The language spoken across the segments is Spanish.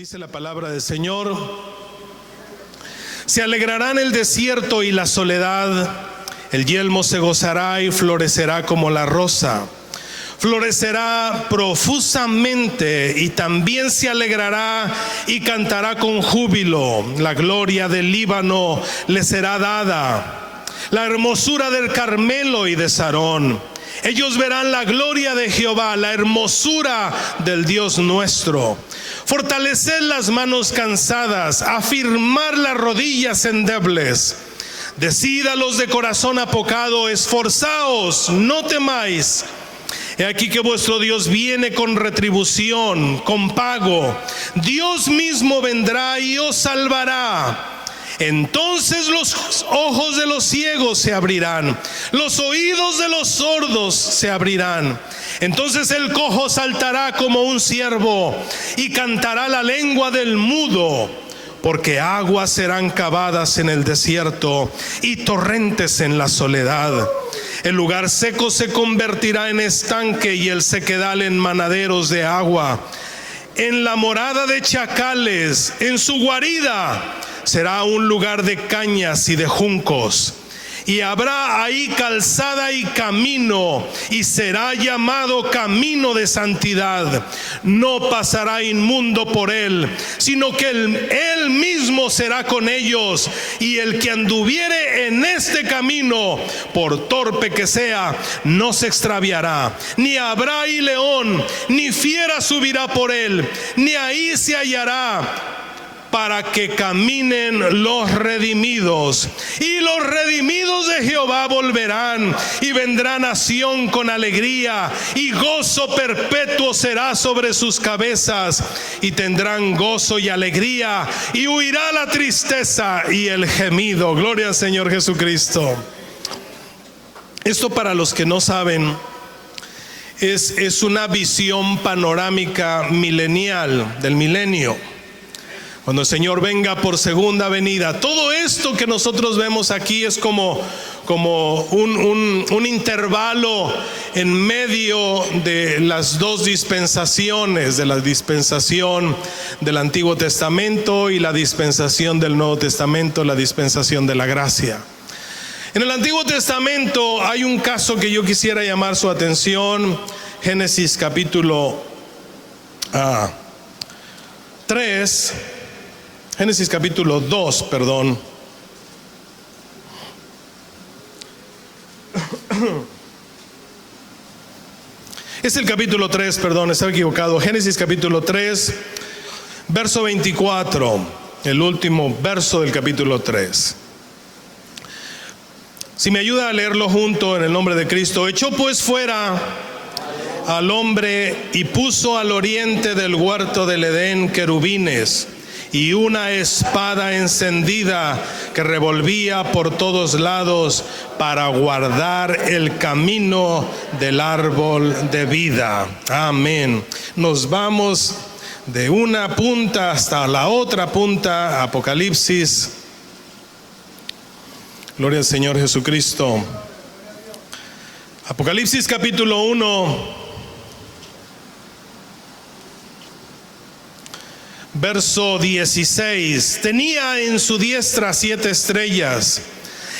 Dice la palabra del Señor: se alegrará en el desierto y la soledad, el yelmo se gozará y florecerá como la rosa. Florecerá profusamente y también se alegrará y cantará con júbilo. La gloria del Líbano le será dada, la hermosura del Carmelo y de Sarón. Ellos verán la gloria de Jehová, la hermosura del Dios nuestro. Fortaleced las manos cansadas, afirmar las rodillas endebles. Decid a los de corazón apocado: esforzaos, no temáis. He aquí que vuestro Dios viene con retribución, con pago. Dios mismo vendrá y os salvará. Entonces los ojos de los ciegos se abrirán, los oídos de los sordos se abrirán. Entonces el cojo saltará como un ciervo y cantará la lengua del mudo. Porque aguas serán cavadas en el desierto y torrentes en la soledad. El lugar seco se convertirá en estanque y el sequedal en manaderos de agua. En la morada de chacales, en su guarida, será un lugar de cañas y de juncos. Y habrá ahí calzada y camino, y será llamado camino de santidad. No pasará inmundo por él, sino que él mismo será con ellos. Y el que anduviere en este camino, por torpe que sea, no se extraviará. Ni habrá ahí león, ni fiera subirá por él, ni ahí se hallará, para que caminen los redimidos. Y los redimidos de Jehová volverán, y vendrá nación con alegría, y gozo perpetuo será sobre sus cabezas. Y tendrán gozo y alegría, y huirá la tristeza y el gemido. Gloria al Señor Jesucristo. Esto, para los que no saben, es una visión panorámica milenial, del milenio. Cuando el Señor venga por segunda venida, todo esto que nosotros vemos aquí es como un intervalo en medio de las dos dispensaciones, de la dispensación del Antiguo Testamento y la dispensación del Nuevo Testamento, la dispensación de la gracia. En el Antiguo Testamento hay un caso que yo quisiera llamar su atención. Génesis capítulo 3. Génesis capítulo 2, perdón. Es el capítulo 3, perdón, estaba equivocado. Génesis capítulo 3, verso 24, el último verso del capítulo 3. Si me ayuda a leerlo junto en el nombre de Cristo. Echó pues fuera al hombre y puso al oriente del huerto del Edén querubines y una espada encendida que revolvía por todos lados para guardar el camino del árbol de vida. Amén. Nos vamos de una punta hasta la otra punta. Apocalipsis. Gloria al Señor Jesucristo. Apocalipsis capítulo 1. Verso 16. Tenía en su diestra 7 estrellas,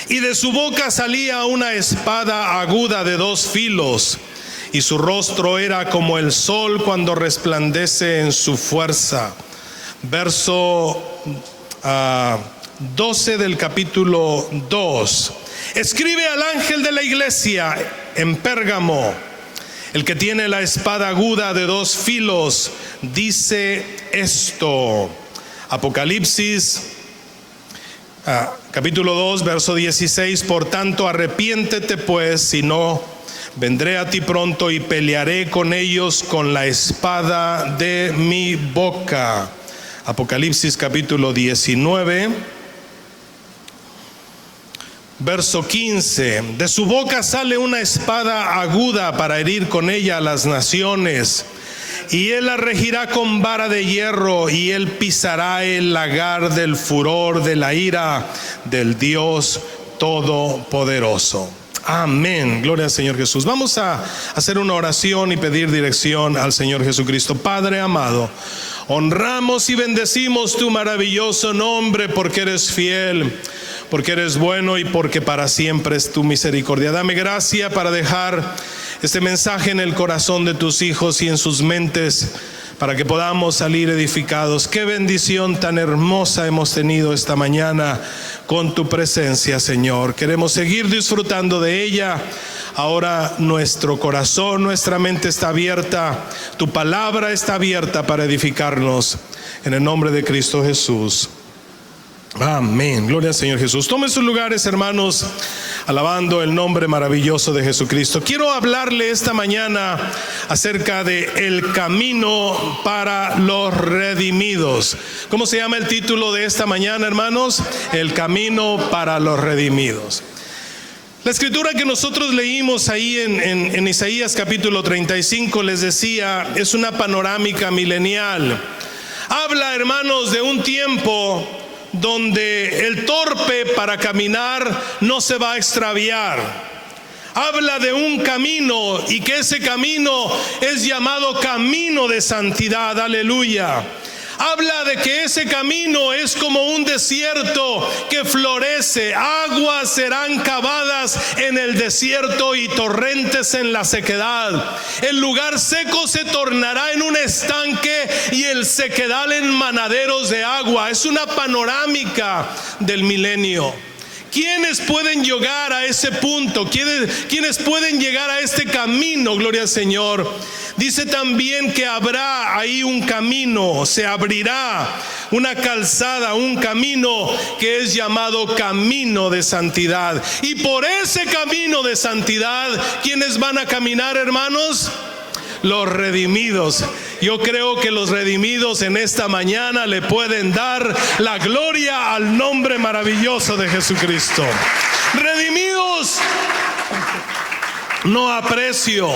y de su boca salía una espada aguda de 2 filos, y su rostro era como el sol cuando resplandece en su fuerza. Verso 12 del capítulo 2. Escribe al ángel de la iglesia en Pérgamo: el que tiene la espada aguda de 2 filos dice esto. Apocalipsis capítulo 2, verso 16. Por tanto, arrepiéntete pues, si no, vendré a ti pronto y pelearé con ellos con la espada de mi boca. Apocalipsis capítulo 19. Verso 15. De su boca sale una espada aguda para herir con ella a las naciones, y él la regirá con vara de hierro, y él pisará el lagar del furor de la ira del Dios Todopoderoso. Amén. Gloria al Señor Jesús. Vamos a hacer una oración y pedir dirección al Señor Jesucristo. Padre amado, Honramos y bendecimos tu maravilloso nombre porque eres fiel, porque eres bueno y porque para siempre es tu misericordia. Dame gracia para dejar este mensaje en el corazón de tus hijos y en sus mentes, para que podamos salir edificados. Qué bendición tan hermosa hemos tenido esta mañana con tu presencia, Señor. Queremos seguir disfrutando de ella. Ahora nuestro corazón, nuestra mente está abierta. Tu palabra está abierta para edificarnos. En el nombre de Cristo Jesús. Amén. Gloria al Señor Jesús. Tomen sus lugares, hermanos, alabando el nombre maravilloso de Jesucristo. Quiero hablarle esta mañana acerca de el camino para los redimidos. ¿Cómo se llama el título de esta mañana, hermanos? El camino para los redimidos. La escritura que nosotros leímos ahí en Isaías capítulo 35, les decía, es una panorámica milenial. Habla, hermanos, de un tiempo donde el torpe para caminar no se va a extraviar. Habla de un camino y que ese camino es llamado camino de santidad. Aleluya. Habla de que ese camino es como un desierto que florece. Aguas serán cavadas en el desierto y torrentes en la sequedad. El lugar seco se tornará en un estanque y el sequedal en manaderos de agua. Es una panorámica del milenio. ¿Quiénes pueden llegar a ese punto? ¿Quiénes pueden llegar a este camino? Gloria al Señor. Dice también que habrá ahí un camino, se abrirá una calzada, un camino que es llamado camino de santidad. Y por ese camino de santidad, ¿quiénes van a caminar, hermanos? Los redimidos. Yo creo que los redimidos en esta mañana le pueden dar la gloria al nombre maravilloso de Jesucristo. Redimidos no a precio.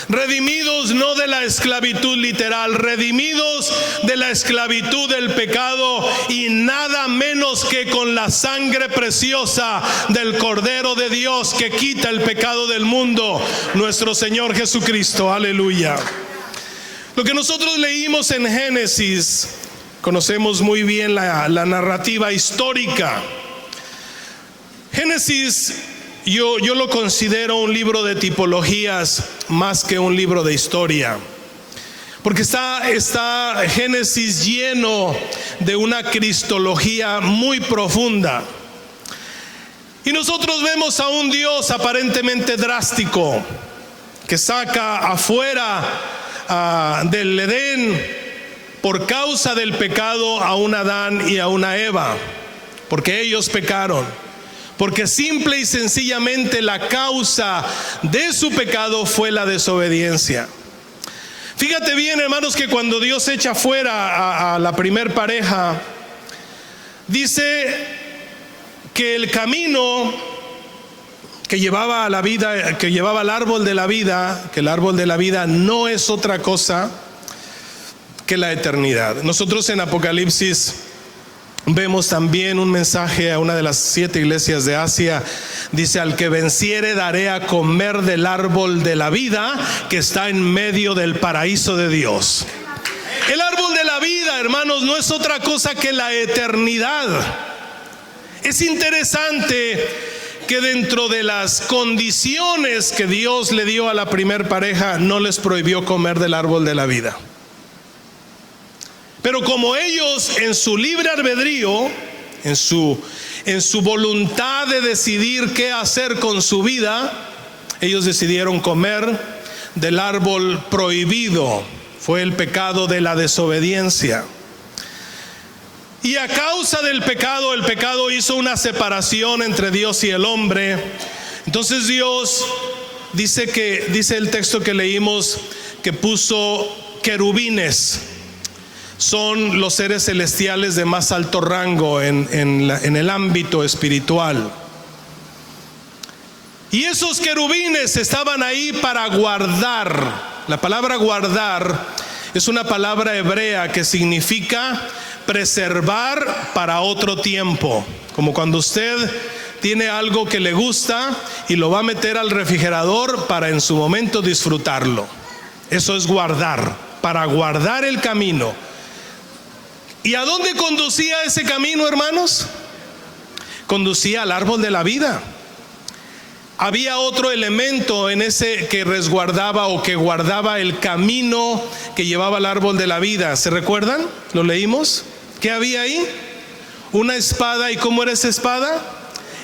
Redimidos no de la esclavitud literal, redimidos de la esclavitud del pecado, y nada menos que con la sangre preciosa del Cordero de Dios que quita el pecado del mundo, nuestro Señor Jesucristo. Aleluya. Lo que nosotros leímos en Génesis, conocemos muy bien la narrativa histórica. Génesis, yo lo considero un libro de tipologías más que un libro de historia, porque está Génesis lleno de una cristología muy profunda. Y nosotros vemos a un Dios aparentemente drástico que saca afuera del Edén por causa del pecado a un Adán y a una Eva, porque ellos pecaron. Porque simple y sencillamente la causa de su pecado fue la desobediencia. Fíjate bien, hermanos, que cuando Dios echa fuera a la primer pareja, dice que el camino que llevaba a la vida, que llevaba al árbol de la vida, que el árbol de la vida no es otra cosa que la eternidad. Nosotros en Apocalipsis vemos también un mensaje a una de las 7 iglesias de Asia. Dice: al que venciere daré a comer del árbol de la vida que está en medio del paraíso de Dios. El árbol de la vida, hermanos, no es otra cosa que la eternidad. Es interesante que dentro de las condiciones que Dios le dio a la primer pareja, no les prohibió comer del árbol de la vida. Pero como ellos en su libre albedrío, en su voluntad de decidir qué hacer con su vida, ellos decidieron comer del árbol prohibido. Fue el pecado de la desobediencia. Y a causa del pecado, el pecado hizo una separación entre Dios y el hombre. Entonces Dios dice el texto que leímos, que puso querubines. Son los seres celestiales de más alto rango en el ámbito espiritual. Y esos querubines estaban ahí para guardar. La palabra guardar es una palabra hebrea que significa preservar para otro tiempo. Como cuando usted tiene algo que le gusta y lo va a meter al refrigerador para en su momento disfrutarlo. Eso es guardar, para guardar el camino. ¿Y a dónde conducía ese camino, hermanos? Conducía al árbol de la vida. Había otro elemento en ese que resguardaba o que guardaba el camino que llevaba al árbol de la vida. ¿Se recuerdan? ¿Lo leímos? ¿Qué había ahí? Una espada. ¿Y cómo era esa espada?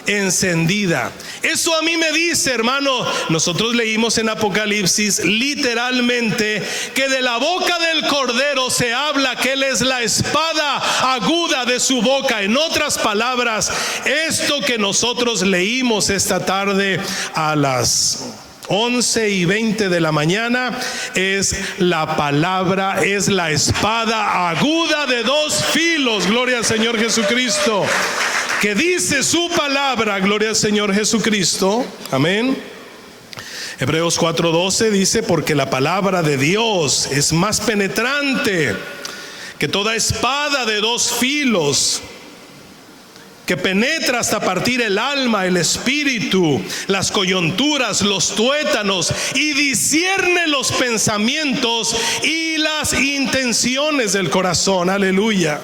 Encendida. Eso a mí me dice, hermano, nosotros leímos en Apocalipsis literalmente que de la boca del Cordero se habla que Él es la espada aguda de su boca. En otras palabras, esto que nosotros leímos esta tarde a las 11:20 de la mañana es la palabra, es la espada aguda de dos filos. Gloria al Señor Jesucristo. Que dice su palabra, gloria al Señor Jesucristo, amén. Hebreos 4:12 dice, porque la palabra de Dios es más penetrante que toda espada de dos filos, que penetra hasta partir el alma, el espíritu, las coyunturas, los tuétanos, y discierne los pensamientos y las intenciones del corazón. Aleluya.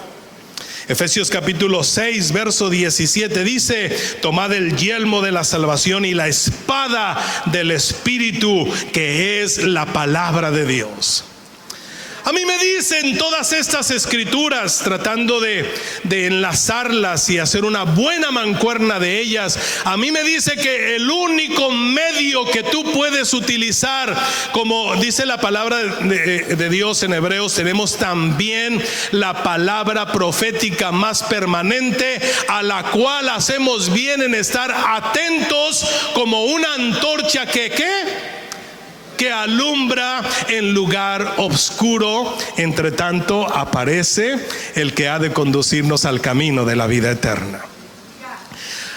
Efesios capítulo 6, verso 17 dice, tomad el yelmo de la salvación y la espada del Espíritu, que es la palabra de Dios. A mí me dicen todas estas escrituras, tratando de enlazarlas y hacer una buena mancuerna de ellas, a mí me dice que el único medio que tú puedes utilizar, como dice la palabra de Dios en Hebreos, tenemos también la palabra profética más permanente, a la cual hacemos bien en estar atentos como una antorcha que alumbra en lugar oscuro. Entre tanto aparece el que ha de conducirnos al camino de la vida eterna.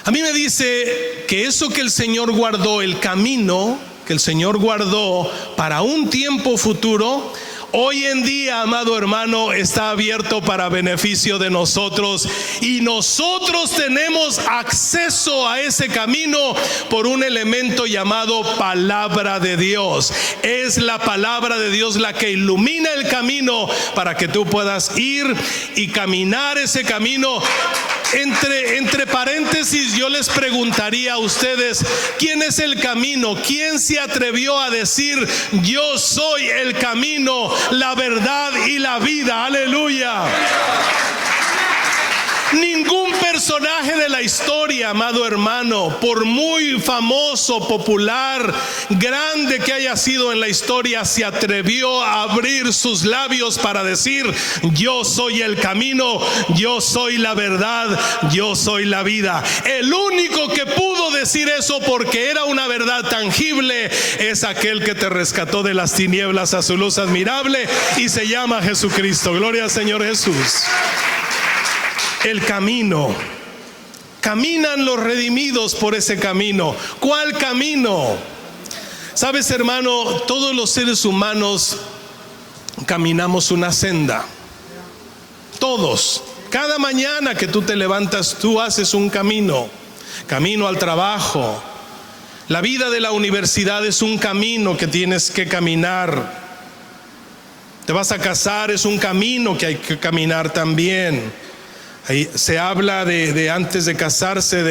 A mí me dice que eso que el Señor guardó, el camino que el Señor guardó para un tiempo futuro, hoy en día, amado hermano, está abierto para beneficio de nosotros, y nosotros tenemos acceso a ese camino por un elemento llamado palabra de Dios. Es la palabra de Dios la que ilumina el camino para que tú puedas ir y caminar ese camino. Entre paréntesis, yo les preguntaría a ustedes, ¿quién es el camino? ¿Quién se atrevió a decir, yo soy el camino, la verdad y la vida? Aleluya. Ningún personaje de la historia, amado hermano, por muy famoso, popular, grande que haya sido en la historia, se atrevió a abrir sus labios para decir, yo soy el camino, yo soy la verdad, yo soy la vida. El único que pudo decir eso, porque era una verdad tangible, es aquel que te rescató de las tinieblas a su luz admirable, y se llama Jesucristo. Gloria al Señor Jesús. El camino. Caminan los redimidos por ese camino. ¿Cuál camino? Sabes, hermano, todos los seres humanos caminamos una senda. Todos. Cada mañana que tú te levantas, tú haces un camino. Camino al trabajo. La vida de la universidad es un camino que tienes que caminar. Te vas a casar, es un camino que hay que caminar también. Ahí se habla de antes de casarse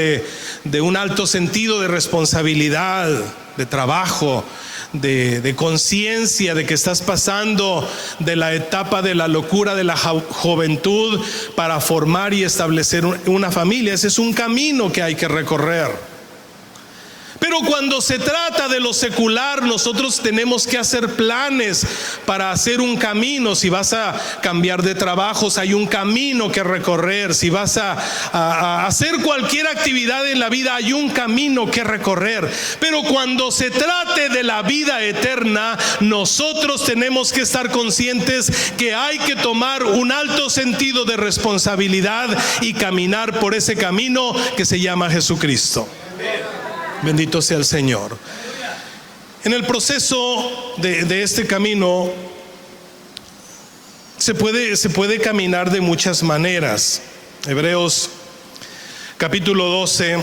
de un alto sentido de responsabilidad, de trabajo, de conciencia de que estás pasando de la etapa de la locura de la juventud para formar y establecer una familia. Ese es un camino que hay que recorrer. Pero cuando se trata de lo secular, nosotros tenemos que hacer planes para hacer un camino. Si vas a cambiar de trabajos, hay un camino que recorrer. Si vas a hacer cualquier actividad en la vida, hay un camino que recorrer. Pero cuando se trate de la vida eterna, nosotros tenemos que estar conscientes que hay que tomar un alto sentido de responsabilidad y caminar por ese camino que se llama Jesucristo. Bendito sea el Señor. En el proceso de este camino se puede caminar de muchas maneras. Hebreos capítulo 12.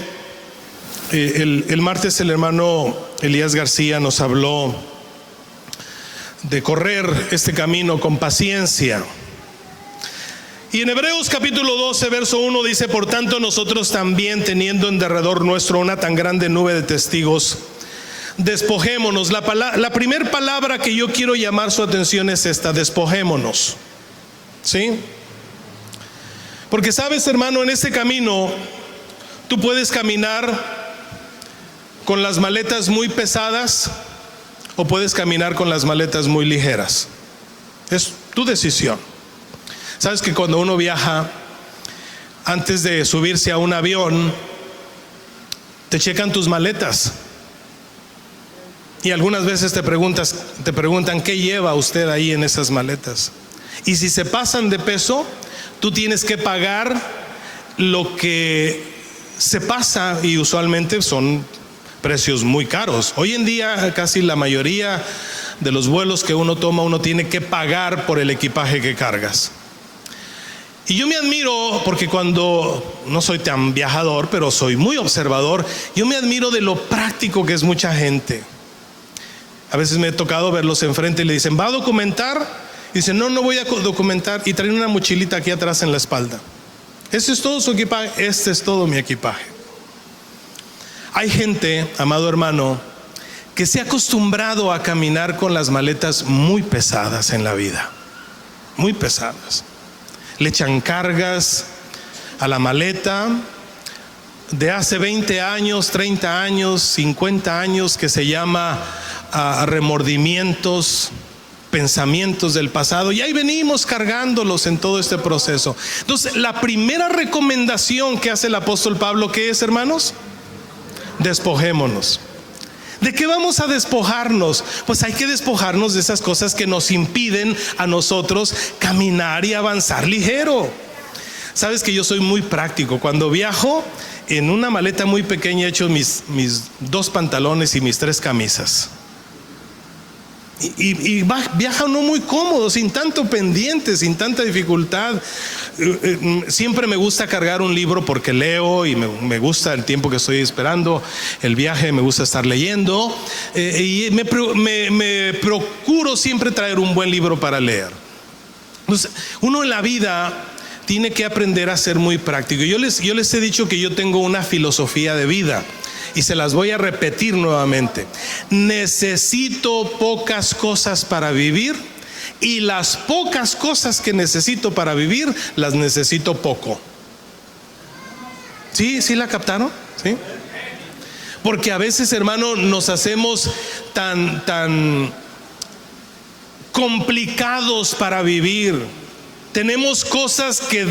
El martes el hermano Elías García nos habló de correr este camino con paciencia. Y en Hebreos capítulo 12, verso 1 dice: por tanto nosotros también, teniendo en derredor nuestro una tan grande nube de testigos, despojémonos. La primera palabra que yo quiero llamar su atención es esta: despojémonos. ¿Sí? Porque sabes, hermano, en este camino tú puedes caminar con las maletas muy pesadas o puedes caminar con las maletas muy ligeras. Es tu decisión. Sabes que cuando uno viaja, antes de subirse a un avión, te checan tus maletas. Y algunas veces te preguntan qué lleva usted ahí en esas maletas. Y si se pasan de peso, tú tienes que pagar lo que se pasa, y usualmente son precios muy caros. Hoy en día casi la mayoría de los vuelos que uno toma, uno tiene que pagar por el equipaje que cargas. Y yo me admiro, porque cuando no soy tan viajador, pero soy muy observador, yo me admiro de lo práctico que es mucha gente. A veces me he tocado verlos enfrente y le dicen: ¿va a documentar? Y dicen: no voy a documentar. Y traen una mochilita aquí atrás en la espalda. ¿Ese es todo su equipaje? Este es todo mi equipaje. Hay gente, amado hermano, que se ha acostumbrado a caminar con las maletas muy pesadas en la vida. Muy pesadas. Le echan cargas a la maleta de hace 20 años, 30 años, 50 años, que se llama remordimientos, pensamientos del pasado, y ahí venimos cargándolos en todo este proceso. Entonces, la primera recomendación que hace el apóstol Pablo, ¿qué es, hermanos? Despojémonos. ¿De qué vamos a despojarnos? Pues hay que despojarnos de esas cosas que nos impiden a nosotros caminar y avanzar ligero. Sabes que yo soy muy práctico. Cuando viajo, en una maleta muy pequeña he hecho mis 2 pantalones y mis 3 camisas. Y viaja uno muy cómodo, sin tanto pendiente, sin tanta dificultad. Siempre me gusta cargar un libro porque leo y me gusta el tiempo que estoy esperando el viaje, me gusta estar leyendo, y me procuro siempre traer un buen libro para leer. Entonces, uno en la vida tiene que aprender a ser muy práctico. Yo les he dicho que yo tengo una filosofía de vida, y se las voy a repetir nuevamente. Necesito pocas cosas para vivir, y las pocas cosas que necesito para vivir las necesito poco. ¿Sí la captaron? ¿Sí? Porque a veces, hermano, nos hacemos tan complicados para vivir. Tenemos cosas que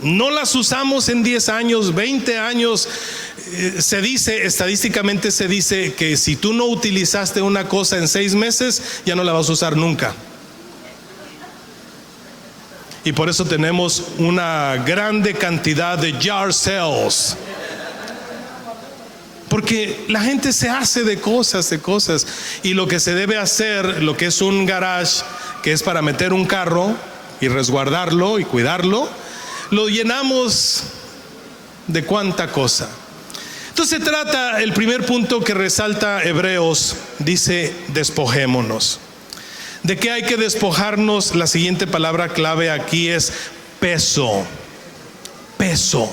no las usamos en 10 años, 20 años. Estadísticamente se dice que si tú no utilizaste una cosa en 6 meses, ya no la vas a usar nunca. Y por eso tenemos una grande cantidad de jar sales. Porque la gente se hace de cosas. Y lo que se debe hacer, lo que es un garage, que es para meter un carro y resguardarlo y cuidarlo, lo llenamos de cuánta cosa. Entonces se trata, el primer punto que resalta Hebreos, dice: despojémonos. ¿De qué hay que despojarnos? La siguiente palabra clave aquí es peso. Peso.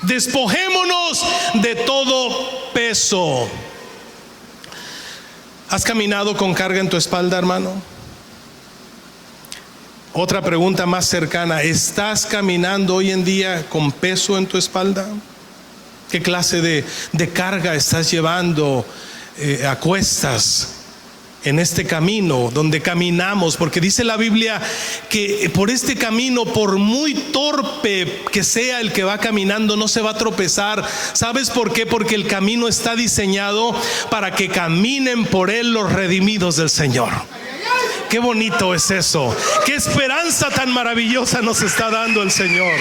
Despojémonos de todo peso. ¿Has caminado con carga en tu espalda, hermano? Otra pregunta más cercana: ¿estás caminando hoy en día con peso en tu espalda? ¿Qué clase de carga estás llevando a cuestas en este camino donde caminamos? Porque dice la Biblia que por este camino, por muy torpe que sea el que va caminando, no se va a tropezar. ¿Sabes por qué? Porque el camino está diseñado para que caminen por él los redimidos del Señor. Qué bonito es eso. Qué esperanza tan maravillosa nos está dando el Señor.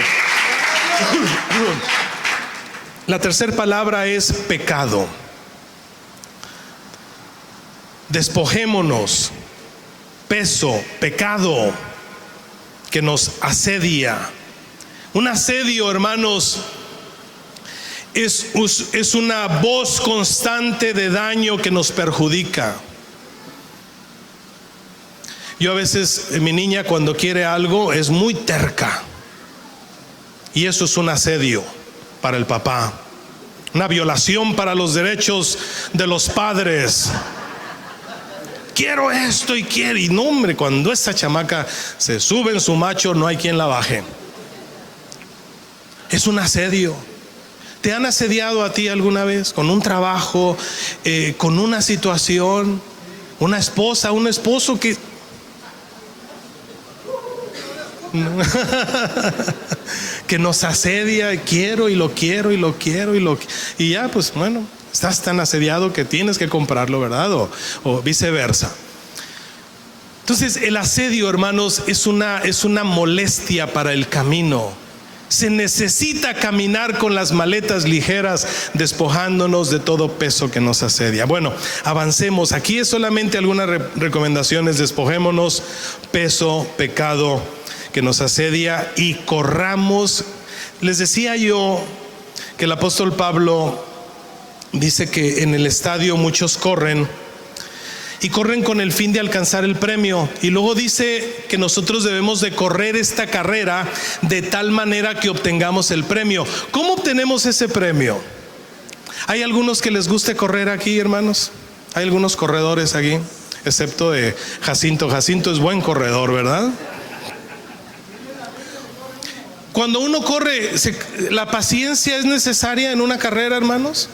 La tercera palabra es pecado. Despojémonos. Peso, pecado que nos asedia. Un asedio, hermanos, es una voz constante de daño que nos perjudica. Yo a veces, mi niña cuando quiere algo es muy terca. Y eso es un asedio para el papá. Una violación para los derechos de los padres. Quiero esto y quiero. Y no, hombre, cuando esa chamaca se sube en su macho, no hay quien la baje. Es un asedio. ¿Te han asediado a ti alguna vez? Con un trabajo, con una situación, una esposa, un esposo que... que nos asedia, quiero y lo quiero y lo quiero y ya, pues bueno, estás tan asediado que tienes que comprarlo, ¿verdad? O viceversa. Entonces el asedio, hermanos, es una molestia para el camino. Se necesita caminar con las maletas ligeras, despojándonos de todo peso que nos asedia. Bueno, avancemos. Aquí es solamente algunas recomendaciones. Despojémonos peso, pecado que nos asedia y corramos. Les decía yo que el apóstol Pablo dice que en el estadio muchos corren y corren con el fin de alcanzar el premio, y luego dice que nosotros debemos de correr esta carrera de tal manera que obtengamos el premio. ¿Cómo obtenemos ese premio? ¿Hay algunos que les guste correr aquí, hermanos? ¿Hay algunos corredores aquí? Excepto de Jacinto. Jacinto es buen corredor, ¿verdad? Cuando uno corre, ¿la paciencia es necesaria en una carrera, hermanos?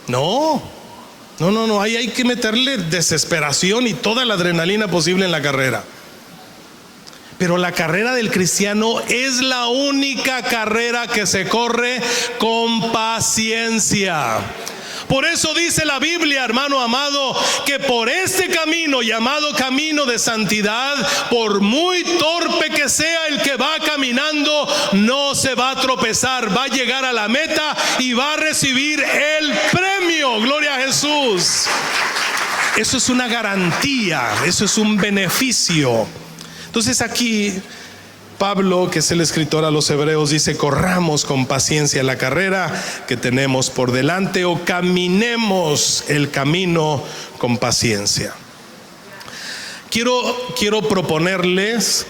No, ahí hay que meterle desesperación y toda la adrenalina posible en la carrera. Pero la carrera del cristiano es la única carrera que se corre con paciencia. Por eso dice la Biblia, hermano amado, que por este camino llamado camino de santidad, por muy torpe que sea el que va caminando, no se va a tropezar, va a llegar a la meta y va a recibir el premio. Gloria a Jesús. Eso es una garantía, eso es un beneficio. Entonces aquí Pablo, que es el escritor a los Hebreos, dice: corramos con paciencia la carrera que tenemos por delante, o caminemos el camino con paciencia. Quiero proponerles,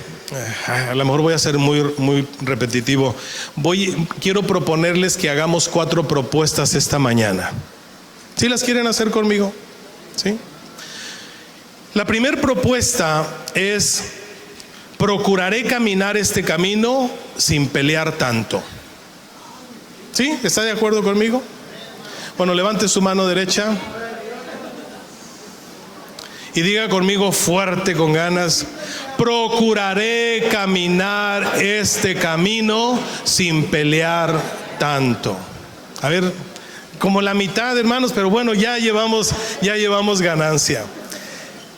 a lo mejor voy a ser muy repetitivo, quiero proponerles que hagamos 4 propuestas esta mañana. ¿Sí las quieren hacer conmigo? ¿Sí? La primera propuesta es: procuraré caminar este camino sin pelear tanto. ¿Sí? ¿Está de acuerdo conmigo? Bueno, levante su mano derecha y diga conmigo fuerte, con ganas: procuraré caminar este camino sin pelear tanto. A ver, como la mitad, hermanos, pero bueno, ya llevamos ganancia.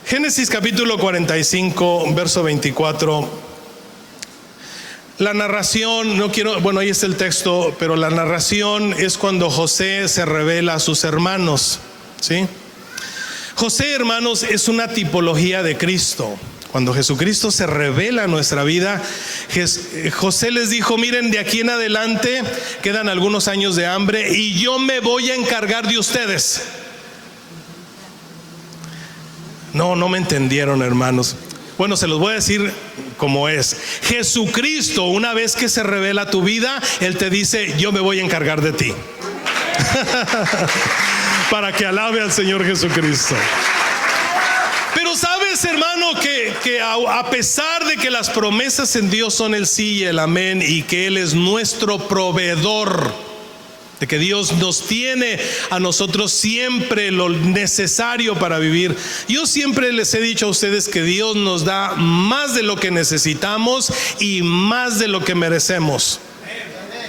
Génesis capítulo 45, verso 24. La narración, ahí está el texto, pero la narración es cuando José se revela a sus hermanos, ¿sí? José, hermanos, es una tipología de Cristo. Cuando Jesucristo se revela a nuestra vida, José les dijo: miren, de aquí en adelante quedan algunos años de hambre y yo me voy a encargar de ustedes. No me entendieron, hermanos. Bueno, se los voy a decir como es. Jesucristo, una vez que se revela a tu vida, Él te dice: yo me voy a encargar de ti. Para que alabe al Señor Jesucristo. Pero sabes, hermano, que a pesar de que las promesas en Dios son el sí y el amén, y que Él es nuestro proveedor, de que Dios nos tiene a nosotros siempre lo necesario para vivir, yo siempre les he dicho a ustedes que Dios nos da más de lo que necesitamos y más de lo que merecemos.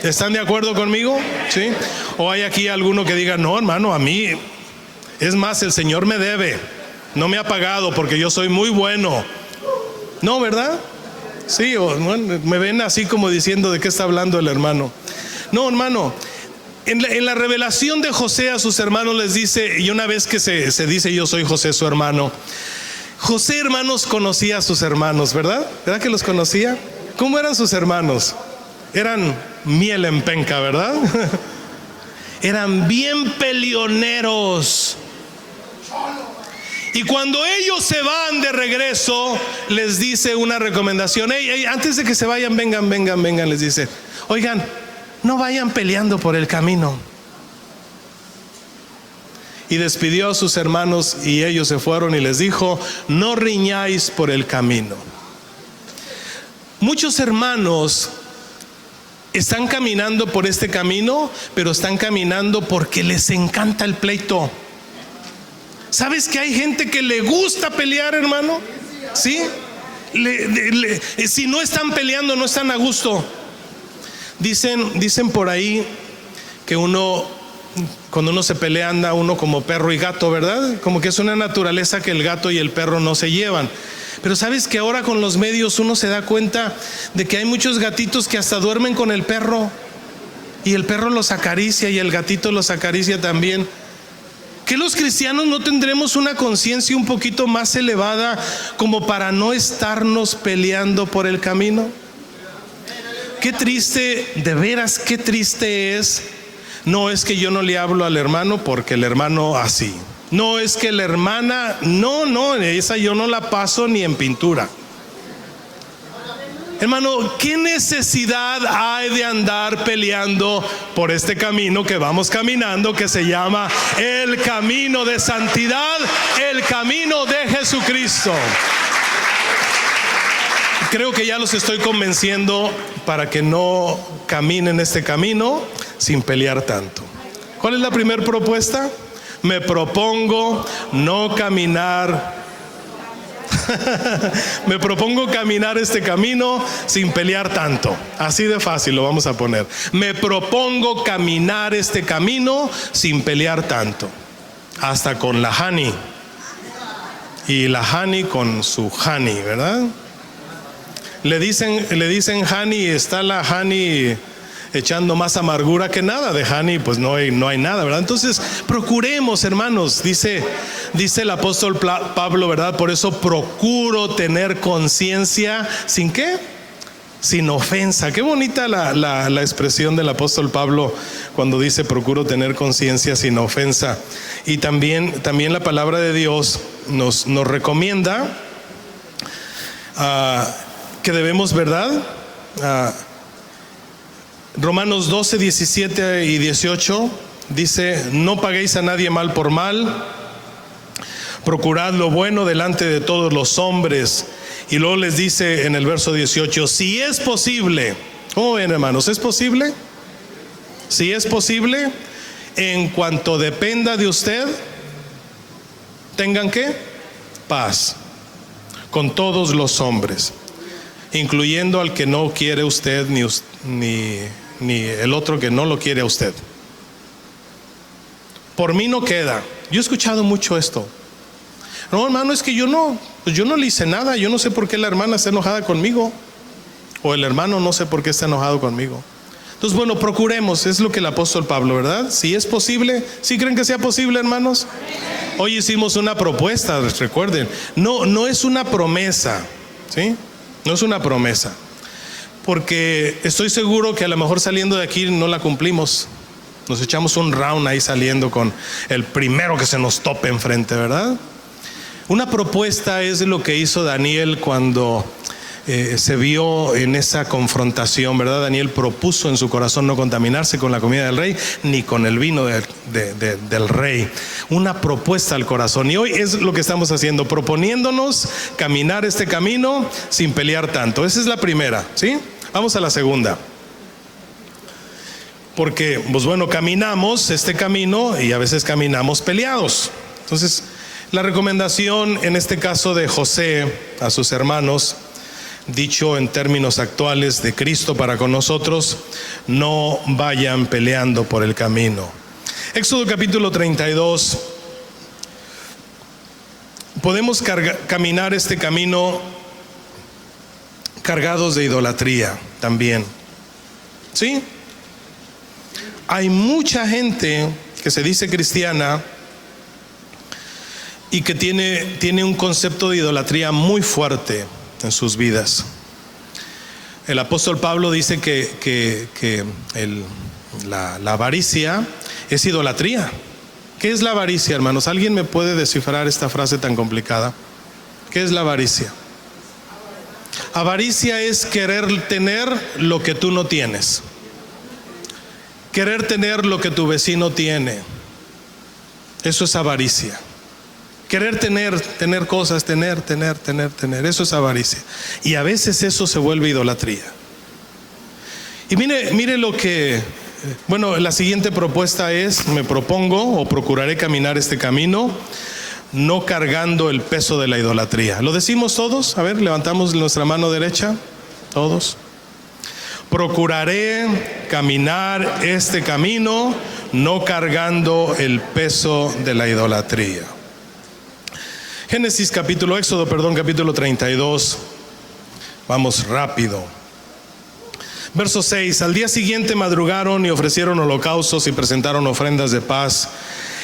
¿Están de acuerdo conmigo? ¿Sí? ¿O hay aquí alguno que diga: no, hermano, a mí, es más, el Señor me debe, no me ha pagado porque yo soy muy bueno? No, ¿verdad? Sí, bueno, me ven así como diciendo: ¿de qué está hablando el hermano? No, hermano. En la revelación de José a sus hermanos les dice, y una vez que se dice: yo soy José su hermano. José, hermanos, conocía a sus hermanos, ¿verdad? ¿Verdad que los conocía? ¿Cómo eran sus hermanos? Eran miel en penca, ¿verdad? Eran bien peleoneros. Y cuando ellos se van de regreso, les dice una recomendación. Hey, antes de que se vayan, vengan, les dice: oigan, no vayan peleando por el camino. Y despidió a sus hermanos y ellos se fueron y les dijo: no riñáis por el camino. Muchos hermanos están caminando por este camino, pero están caminando porque les encanta el pleito. ¿Sabes que hay gente que le gusta pelear, hermano? ¿Sí? Si no están peleando, no están a gusto. Dicen por ahí que cuando uno se pelea, anda uno como perro y gato, ¿verdad? Como que es una naturaleza que el gato y el perro no se llevan. Pero sabes que ahora con los medios uno se da cuenta de que hay muchos gatitos que hasta duermen con el perro, y el perro los acaricia y el gatito los acaricia también. ¿Que los cristianos no tendremos una conciencia un poquito más elevada como para no estarnos peleando por el camino? Qué triste, de veras, qué triste es. No es que yo no le hablo al hermano porque el hermano así. No es que la hermana, no, esa yo no la paso ni en pintura. Hermano, ¿qué necesidad hay de andar peleando por este camino que vamos caminando, que se llama el camino de santidad, el camino de Jesucristo? Creo que ya los estoy convenciendo para que no caminen este camino sin pelear tanto. ¿Cuál es la primera propuesta? Me propongo no caminar. Me propongo caminar este camino sin pelear tanto. Así de fácil lo vamos a poner. Me propongo caminar este camino sin pelear tanto. Hasta con la Hani. Y la Hani con su Hani, ¿verdad? Le dicen Hani y está la Hani echando más amargura que nada. De Hani pues no hay nada, ¿verdad? Entonces procuremos, hermanos, dice el apóstol Pablo, ¿verdad? Por eso procuro tener conciencia sin ¿qué? Sin ofensa. Qué bonita la expresión del apóstol Pablo cuando dice procuro tener conciencia sin ofensa. Y también la palabra de Dios nos recomienda que debemos, ¿verdad? Romanos 12, 17 y 18 dice: no paguéis a nadie mal por mal, procurad lo bueno delante de todos los hombres. Y luego les dice en el verso 18: si es posible. ¿Cómo ven, hermanos? ¿Es posible? Si es posible, en cuanto dependa de usted, tengan ¿qué? Paz con todos los hombres, incluyendo al que no quiere usted, ni el otro que no lo quiere a usted. Por mí no queda. Yo he escuchado mucho esto. No, hermano, es que yo no le hice nada. Yo no sé por qué la hermana está enojada conmigo, o el hermano no sé por qué está enojado conmigo. Entonces, bueno, procuremos. Es lo que el apóstol Pablo, ¿verdad? Si es posible. ¿Sí creen que sea posible, hermanos? Hoy hicimos una propuesta, recuerden. No es una promesa, ¿sí? No es una promesa, porque estoy seguro que a lo mejor saliendo de aquí no la cumplimos. Nos echamos un round ahí saliendo con el primero que se nos tope enfrente, ¿verdad? Una propuesta es lo que hizo Daniel cuando se vio en esa confrontación, ¿verdad? Daniel propuso en su corazón no contaminarse con la comida del rey ni con el vino del rey. Una propuesta al corazón. Y hoy es lo que estamos haciendo, proponiéndonos caminar este camino sin pelear tanto. Esa es la primera, ¿sí? Vamos a la segunda. Porque, pues bueno, caminamos este camino y a veces caminamos peleados. Entonces, la recomendación en este caso de José a sus hermanos, dicho en términos actuales de Cristo para con nosotros: no vayan peleando por el camino. Éxodo capítulo 32. Podemos caminar este camino cargados de idolatría también, ¿sí? Hay mucha gente que se dice cristiana y que tiene un concepto de idolatría muy fuerte en sus vidas. El apóstol Pablo dice que la avaricia es idolatría, ¿Qué es la avaricia, hermanos? ¿Alguien me puede descifrar esta frase tan complicada? ¿Qué es la avaricia? Avaricia es querer tener lo que tú no tienes. Querer tener lo que tu vecino tiene. Eso es avaricia. Querer tener cosas, tener. Eso es avaricia. Y a veces eso se vuelve idolatría. Y mire lo que, la siguiente propuesta es, me propongo o procuraré caminar este camino, no cargando el peso de la idolatría. ¿Lo decimos todos? A ver, levantamos nuestra mano derecha. Todos. Procuraré caminar este camino, no cargando el peso de la idolatría. Éxodo, capítulo 32. Vamos rápido. Verso 6. Al día siguiente madrugaron y ofrecieron holocaustos y presentaron ofrendas de paz.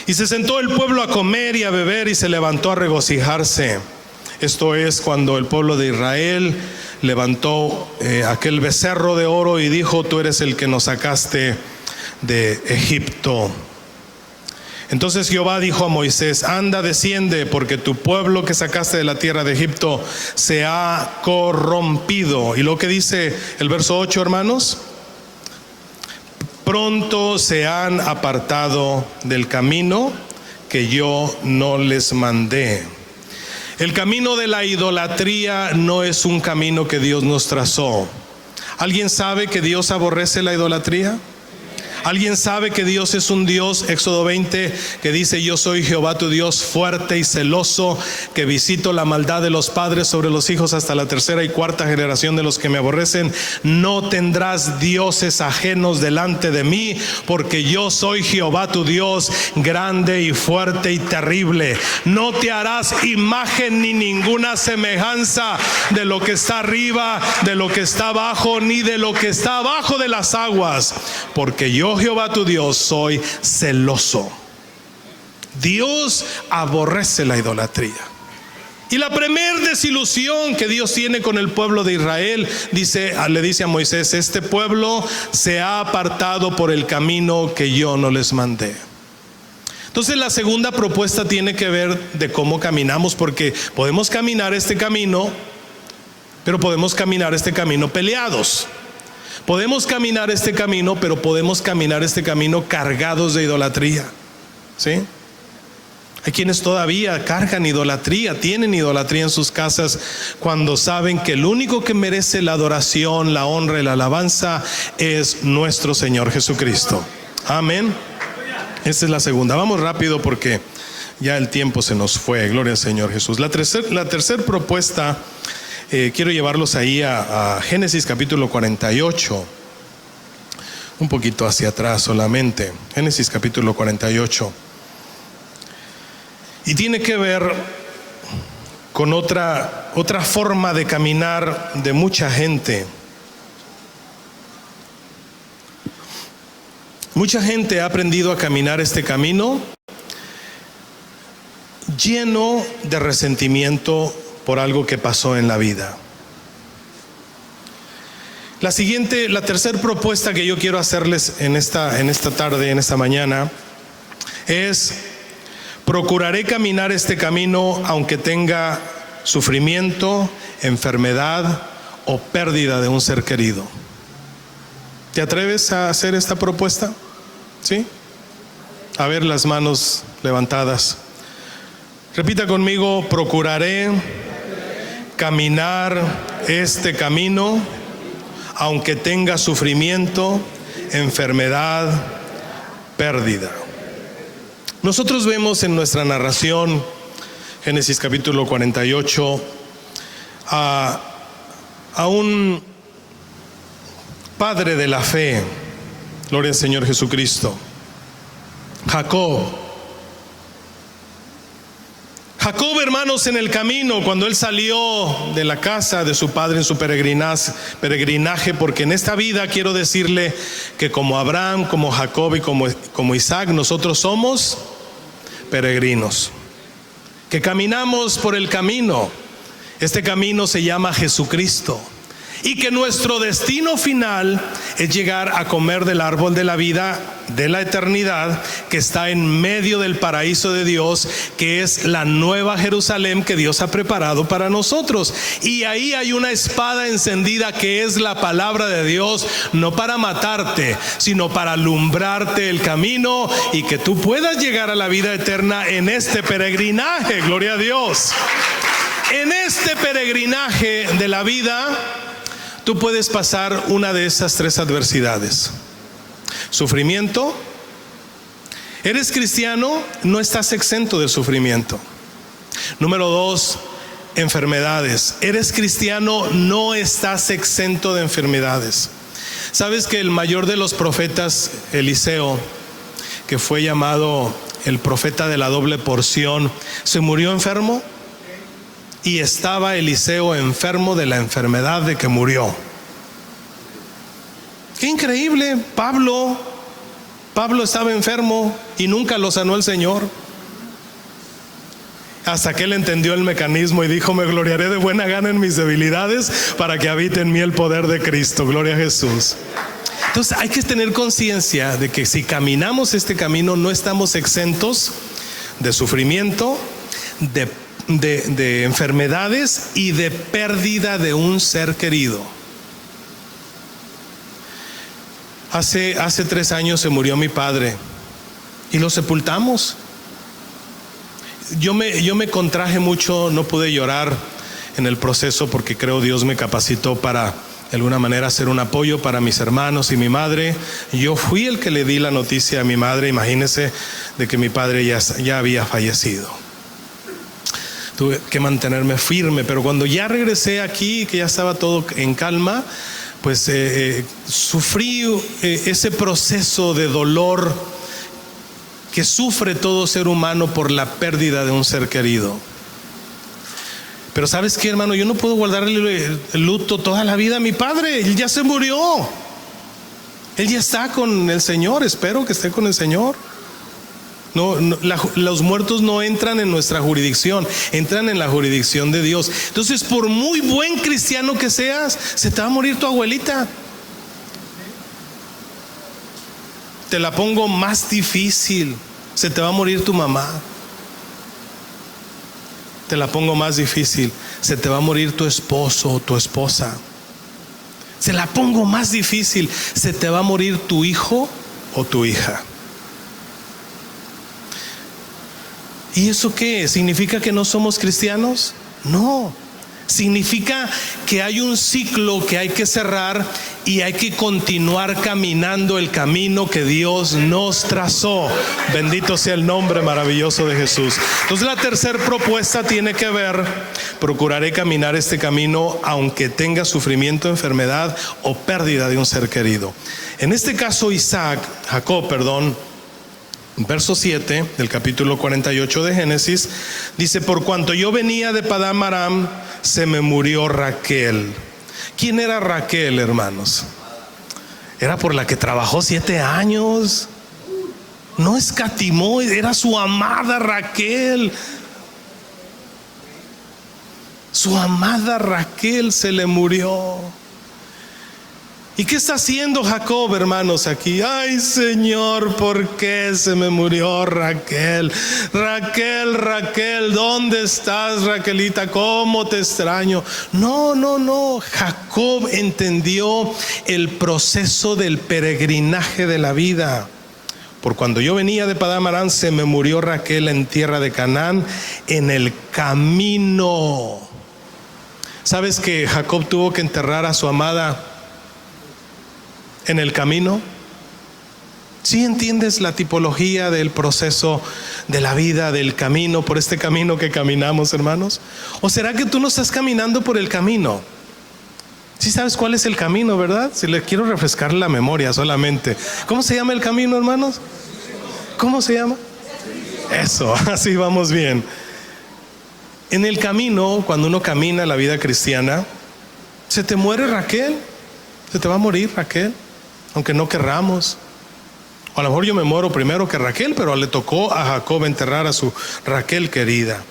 Y se sentó el pueblo a comer y a beber y se levantó a regocijarse. Esto es cuando el pueblo de Israel levantó aquel becerro de oro y dijo: tú eres el que nos sacaste de Egipto. Entonces Jehová dijo a Moisés: anda, desciende, porque tu pueblo que sacaste de la tierra de Egipto se ha corrompido. Y lo que dice el verso 8, hermanos: pronto se han apartado del camino que yo no les mandé. El camino de la idolatría no es un camino que Dios nos trazó. ¿Alguien sabe que Dios aborrece la idolatría? ¿Alguien sabe que Dios es un Dios, Éxodo 20, que dice: yo soy Jehová tu Dios fuerte y celoso, que visito la maldad de los padres sobre los hijos hasta la tercera y cuarta generación de los que me aborrecen? No tendrás dioses ajenos delante de mí, porque yo soy Jehová tu Dios, grande y fuerte y terrible. No te harás imagen ni ninguna semejanza de lo que está arriba, de lo que está abajo, ni de lo que está abajo de las aguas, porque yo, Jehová tu Dios, soy celoso. Dios aborrece la idolatría. Y la primera desilusión que Dios tiene con el pueblo de Israel, le dice a Moisés: este pueblo se ha apartado por el camino que yo no les mandé. Entonces la segunda propuesta tiene que ver de cómo caminamos, porque podemos caminar este camino, pero podemos caminar este camino peleados. Podemos caminar este camino, pero podemos caminar este camino cargados de idolatría. ¿Sí? Hay quienes todavía cargan idolatría, tienen idolatría en sus casas, cuando saben que el único que merece la adoración, la honra y la alabanza es nuestro Señor Jesucristo. Amén. Esta es la segunda. Vamos rápido porque ya el tiempo se nos fue. Gloria al Señor Jesús. La tercera propuesta, quiero llevarlos ahí a Génesis capítulo 48. Un poquito hacia atrás solamente. Génesis capítulo 48. Y tiene que ver con otra forma de caminar de mucha gente. Mucha gente ha aprendido a caminar este camino lleno de resentimiento por algo que pasó en la vida. La tercera propuesta que yo quiero hacerles en esta tarde, en esta mañana, es: procuraré caminar este camino aunque tenga sufrimiento, enfermedad o pérdida de un ser querido. ¿Te atreves a hacer esta propuesta? ¿Sí? A ver las manos levantadas. Repita conmigo: procuraré caminar este camino aunque tenga sufrimiento, enfermedad, pérdida. Nosotros vemos en nuestra narración, Génesis capítulo 48, a un padre de la fe, gloria al Señor Jesucristo, Jacob. Jacob, hermanos, en el camino, cuando él salió de la casa de su padre en su peregrinaje, porque en esta vida quiero decirle que como Abraham, como Jacob y como Isaac, nosotros somos peregrinos, que caminamos por el camino. Este camino se llama Jesucristo. y que nuestro destino final es llegar a comer del árbol de la vida de la eternidad que está en medio del paraíso de Dios, que es la nueva Jerusalén que Dios ha preparado para nosotros. Y ahí hay una espada encendida que es la palabra de Dios, no para matarte, sino para alumbrarte el camino y que tú puedas llegar a la vida eterna en este peregrinaje. Gloria a Dios. En este peregrinaje de la vida, tú puedes pasar una de esas tres adversidades. Sufrimiento. Eres cristiano, no estás exento de sufrimiento. Número 2, enfermedades. Eres cristiano, no estás exento de enfermedades. ¿Sabes que el mayor de los profetas, Eliseo, que fue llamado el profeta de la doble porción, se murió enfermo? Y estaba Eliseo enfermo de la enfermedad de que murió. Qué increíble. Pablo estaba enfermo y nunca lo sanó el Señor. Hasta que él entendió el mecanismo y dijo: me gloriaré de buena gana en mis debilidades para que habite en mí el poder de Cristo. Gloria a Jesús. Entonces hay que tener conciencia de que si caminamos este camino no estamos exentos de sufrimiento, de enfermedades y de pérdida de un ser querido. Hace 3 años se murió mi padre y lo sepultamos. Yo me contraje mucho, no pude llorar en el proceso porque creo Dios me capacitó para de alguna manera ser un apoyo para mis hermanos y mi madre. Yo fui el que le di la noticia a mi madre, imagínense, de que mi padre ya había fallecido. Tuve que mantenerme firme, pero cuando ya regresé aquí, que ya estaba todo en calma, pues sufrí ese proceso de dolor que sufre todo ser humano por la pérdida de un ser querido. Pero ¿sabes qué, hermano? Yo no puedo guardarle el luto toda la vida a mi padre. Él ya se murió. Él ya está con el Señor. Espero que esté con el Señor. Los muertos no entran en nuestra jurisdicción, entran en la jurisdicción de Dios. Entonces, por muy buen cristiano que seas, se te va a morir tu abuelita. Te la pongo más difícil: se te va a morir tu mamá. Te la pongo más difícil: se te va a morir tu esposo o tu esposa. Se la pongo más difícil: se te va a morir tu hijo o tu hija. ¿Y eso qué? ¿Significa que no somos cristianos? No. Significa que hay un ciclo que hay que cerrar y hay que continuar caminando el camino que Dios nos trazó. Bendito sea el nombre maravilloso de Jesús. Entonces, la tercera propuesta tiene que ver: procuraré caminar este camino aunque tenga sufrimiento, enfermedad o pérdida de un ser querido. En este caso, Jacob, verso 7 del capítulo 48 de Génesis, dice: por cuanto yo venía de Padán Aram, se me murió Raquel. ¿Quién era Raquel, hermanos? Era por la que trabajó 7 años. No escatimó, era su amada Raquel. Su amada Raquel se le murió. ¿Y qué está haciendo Jacob, hermanos, aquí? Ay, Señor, ¿por qué se me murió Raquel? Raquel, ¿dónde estás, Raquelita? ¿Cómo te extraño? No. Jacob entendió el proceso del peregrinaje de la vida. Por cuando yo venía de Padán Aram, se me murió Raquel en tierra de Canaán, en el camino. ¿Sabes que Jacob tuvo que enterrar a su amada en el camino? ¿Sí entiendes la tipología del proceso de la vida, del camino, por este camino que caminamos, hermanos? ¿O será que tú no estás caminando por el camino? ¿Sí sabes cuál es el camino, verdad? Si le quiero refrescar la memoria solamente. ¿Cómo se llama el camino, hermanos? ¿Cómo se llama? Eso, así vamos bien. En el camino, cuando uno camina la vida cristiana, se te muere Raquel. Se te va a morir Raquel, aunque no querramos. O a lo mejor yo me muero primero que Raquel, pero le tocó a Jacob enterrar a su Raquel querida.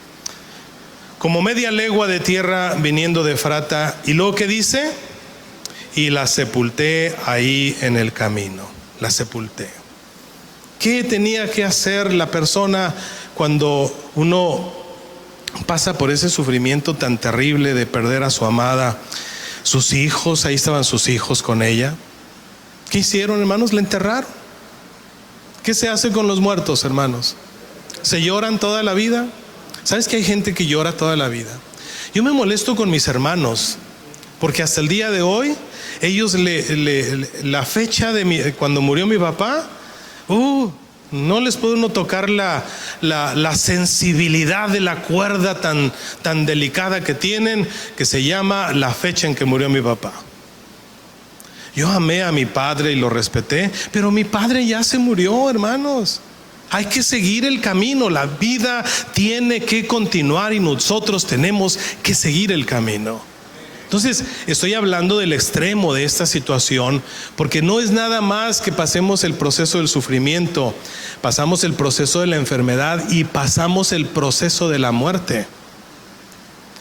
Como media legua de tierra viniendo de Efrata. ¿Y luego qué dice? y la sepulté ahí en el camino. La sepulté. ¿Qué tenía que hacer la persona cuando uno pasa por ese sufrimiento tan terrible de perder a su amada? Sus hijos, ahí estaban sus hijos con ella. ¿Qué hicieron, hermanos? La enterraron. ¿Qué se hace con los muertos, hermanos? ¿Se lloran toda la vida? ¿Sabes que hay gente que llora toda la vida? Yo me molesto con mis hermanos porque hasta el día de hoy ellos la fecha de cuando murió mi papá, no les puede uno tocar la sensibilidad de la cuerda tan delicada que tienen, que se llama la fecha en que murió mi papá. Yo amé a mi padre y lo respeté, pero mi padre ya se murió, hermanos. Hay que seguir el camino, la vida tiene que continuar y nosotros tenemos que seguir el camino. Entonces, estoy hablando del extremo de esta situación, porque no es nada más que pasemos el proceso del sufrimiento, pasamos el proceso de la enfermedad y pasamos el proceso de la muerte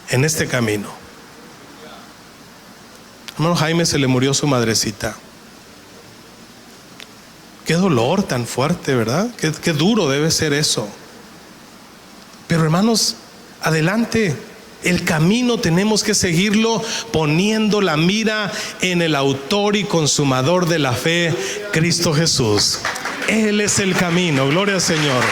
en este camino. Hermano Jaime, se le murió su madrecita. Qué dolor tan fuerte, ¿verdad? Qué duro debe ser eso. Pero hermanos, adelante. El camino tenemos que seguirlo poniendo la mira en el autor y consumador de la fe, Cristo Jesús. Él es el camino, gloria al Señor.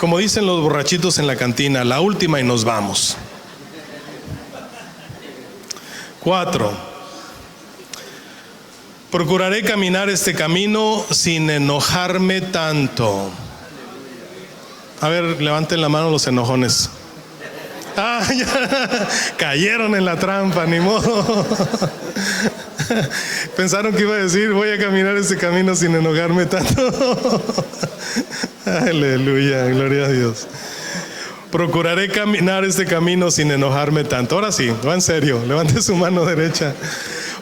Como dicen los borrachitos en la cantina, la última y nos vamos. 4. Procuraré caminar este camino sin enojarme tanto. A ver, levanten la mano los enojones. Ya cayeron en la trampa, ni modo. Pensaron que iba a decir, voy a caminar este camino sin enojarme tanto. Aleluya, gloria a Dios. Procuraré caminar este camino sin enojarme tanto. Ahora sí, va en serio, levante su mano derecha.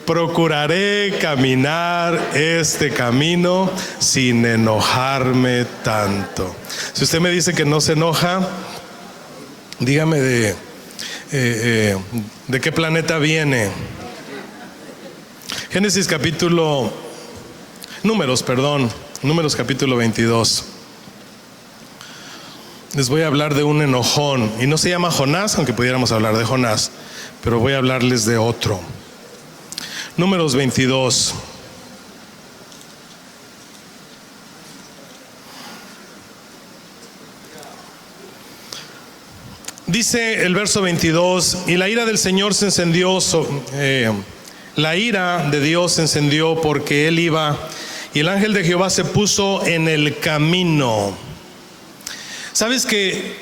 Procuraré caminar este camino sin enojarme tanto. Si usted me dice que no se enoja, dígame de qué planeta viene. Números capítulo 22. Les voy a hablar de un enojón, y no se llama Jonás, aunque pudiéramos hablar de Jonás, pero voy a hablarles de otro. Números 22. Dice el verso 22, y la ira del Señor se encendió, la ira de Dios se encendió porque él iba, y el ángel de Jehová se puso en el camino. ¿Sabes que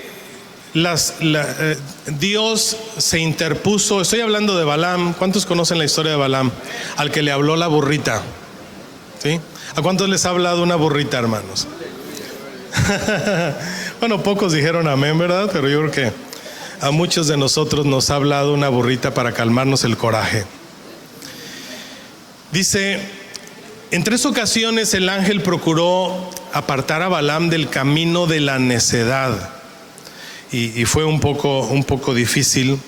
Dios se interpuso? Estoy hablando de Balaam. ¿Cuántos conocen la historia de Balaam? Al que le habló la burrita. ¿Sí? ¿A cuántos les ha hablado una burrita, hermanos? Bueno, pocos dijeron amén, ¿verdad? Pero yo creo que a muchos de nosotros nos ha hablado una burrita para calmarnos el coraje. Dice, en 3 ocasiones el ángel procuró apartar a Balaam del camino de la necedad. Y fue un poco difícil.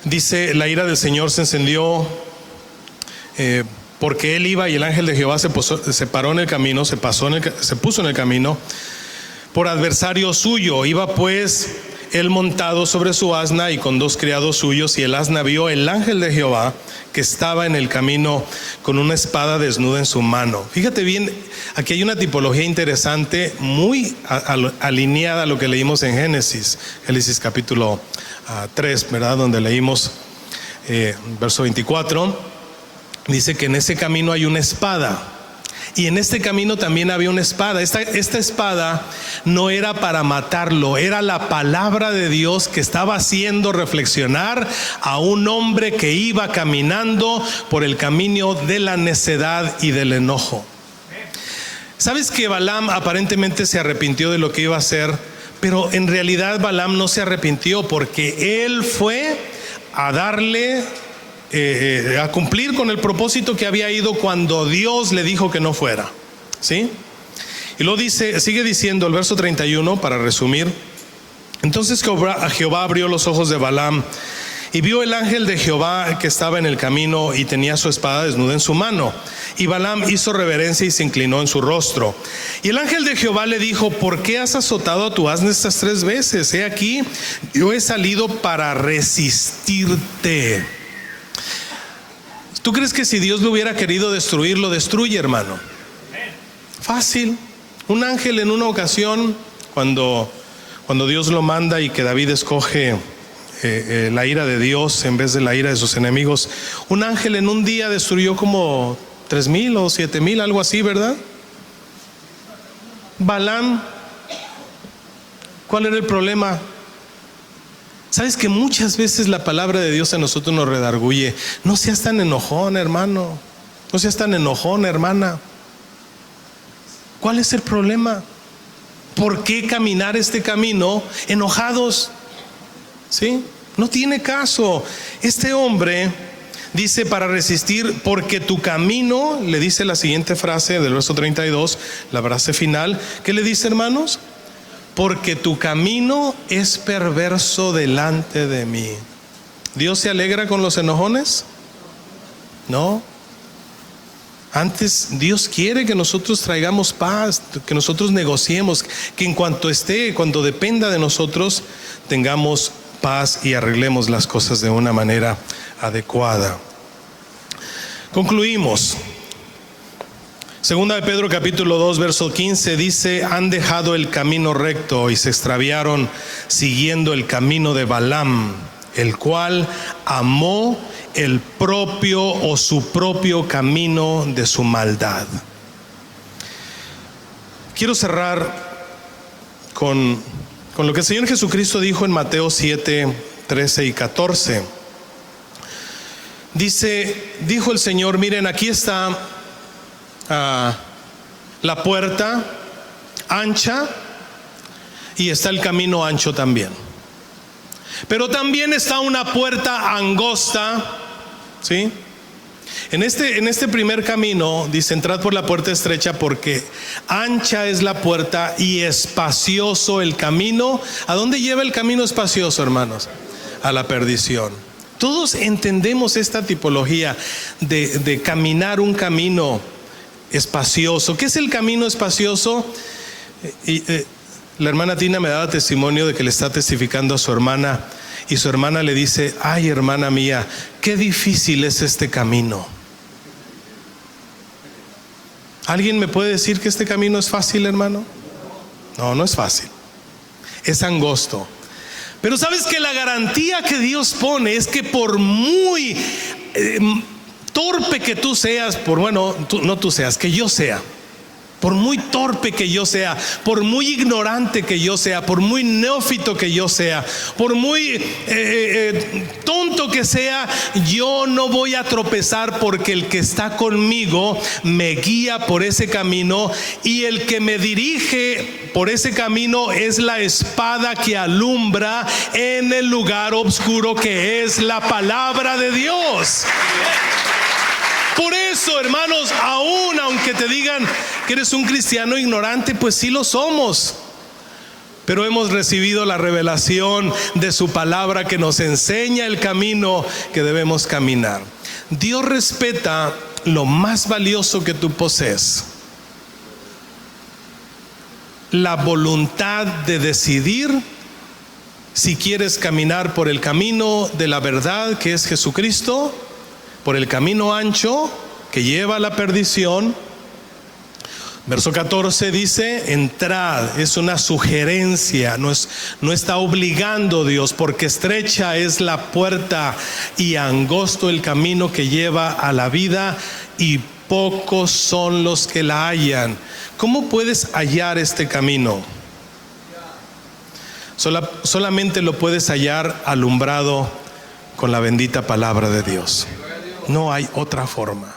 Dice, la ira del Señor se encendió porque él iba, y el ángel de Jehová se paró en el camino, se puso en el camino por adversario suyo. Iba pues él montado sobre su asna y con 2 criados suyos, y el asna vio el ángel de Jehová que estaba en el camino con una espada desnuda en su mano. Fíjate bien, aquí hay una tipología interesante, muy alineada a lo que leímos en Génesis capítulo 3, ¿verdad? Donde leímos verso 24, dice que en ese camino hay una espada. Y en este camino también había una espada. Esta espada no era para matarlo, era la palabra de Dios que estaba haciendo reflexionar a un hombre que iba caminando por el camino de la necedad y del enojo. ¿Sabes que Balaam aparentemente se arrepintió de lo que iba a hacer? Pero en realidad Balaam no se arrepintió, porque él fue a darle a cumplir con el propósito que había ido cuando Dios le dijo que no fuera. ¿Sí? Y luego sigue diciendo el verso 31, para resumir. Entonces Jehová abrió los ojos de Balaam, Y vio el ángel de Jehová que estaba en el camino y tenía su espada desnuda en su mano. Y Balaam hizo reverencia y se inclinó en su rostro. Y el ángel de Jehová le dijo: ¿por qué has azotado a tu asno estas 3 veces? He aquí, yo he salido para resistirte. ¿Tú crees que si Dios lo hubiera querido destruir, lo destruye, hermano? Fácil. Un ángel en una ocasión, cuando Dios lo manda y que David escoge la ira de Dios en vez de la ira de sus enemigos, un ángel en un día destruyó como 3,000 o 7,000, algo así, ¿verdad? Balaam, ¿cuál era el problema? Sabes que muchas veces la palabra de Dios a nosotros nos redarguye. No seas tan enojón, hermano. No seas tan enojón, hermana. ¿Cuál es el problema? ¿Por qué caminar este camino enojados? ¿Sí? No tiene caso. Este hombre dice para resistir, porque tu camino, le dice la siguiente frase del verso 32, la frase final. ¿Qué le dice, hermanos? Porque tu camino es perverso delante de mí. ¿Dios se alegra con los enojones? No. Antes, Dios quiere que nosotros traigamos paz, que nosotros negociemos, que en cuanto cuando dependa de nosotros, tengamos paz y arreglemos las cosas de una manera adecuada. Concluimos. Segunda de Pedro capítulo 2 verso 15 dice: han dejado el camino recto y se extraviaron siguiendo el camino de Balaam, el cual amó el propio o su propio camino de su maldad. Quiero cerrar con lo que el Señor Jesucristo dijo en Mateo 7, 13 y 14. Dijo el Señor: miren, aquí está la puerta ancha y está el camino ancho también. Pero también está una puerta angosta, ¿sí? En este primer camino dice: entrad por la puerta estrecha, porque ancha es la puerta y espacioso el camino. ¿A dónde lleva el camino espacioso, hermanos? A la perdición. Todos entendemos esta tipología de caminar un camino espacioso. ¿Qué es el camino espacioso? La hermana Tina me daba testimonio de que le está testificando a su hermana, y su hermana le dice: ay, hermana mía, qué difícil es este camino. ¿Alguien me puede decir que este camino es fácil, hermano? No, no es fácil. Es angosto. Pero sabes que la garantía que Dios pone es que por muy torpe que tú seas, que yo sea, por muy torpe que yo sea, por muy ignorante que yo sea, por muy neófito que yo sea, por muy tonto que sea, yo no voy a tropezar, porque el que está conmigo me guía por ese camino, y el que me dirige por ese camino es la espada que alumbra en el lugar oscuro, que es la palabra de Dios. Por eso, hermanos, aún aunque te digan que eres un cristiano ignorante, pues sí lo somos, pero hemos recibido la revelación de su palabra que nos enseña el camino que debemos caminar. Dios respeta lo más valioso que tú posees: la voluntad de decidir si quieres caminar por el camino de la verdad, que es Jesucristo, por el camino ancho que lleva a la perdición. Verso 14 dice: entrad. Es una sugerencia, no está obligando Dios, porque estrecha es la puerta y angosto el camino que lleva a la vida, y pocos son los que la hallan. ¿Cómo puedes hallar este camino? Solamente lo puedes hallar alumbrado con la bendita palabra de Dios. No hay otra forma.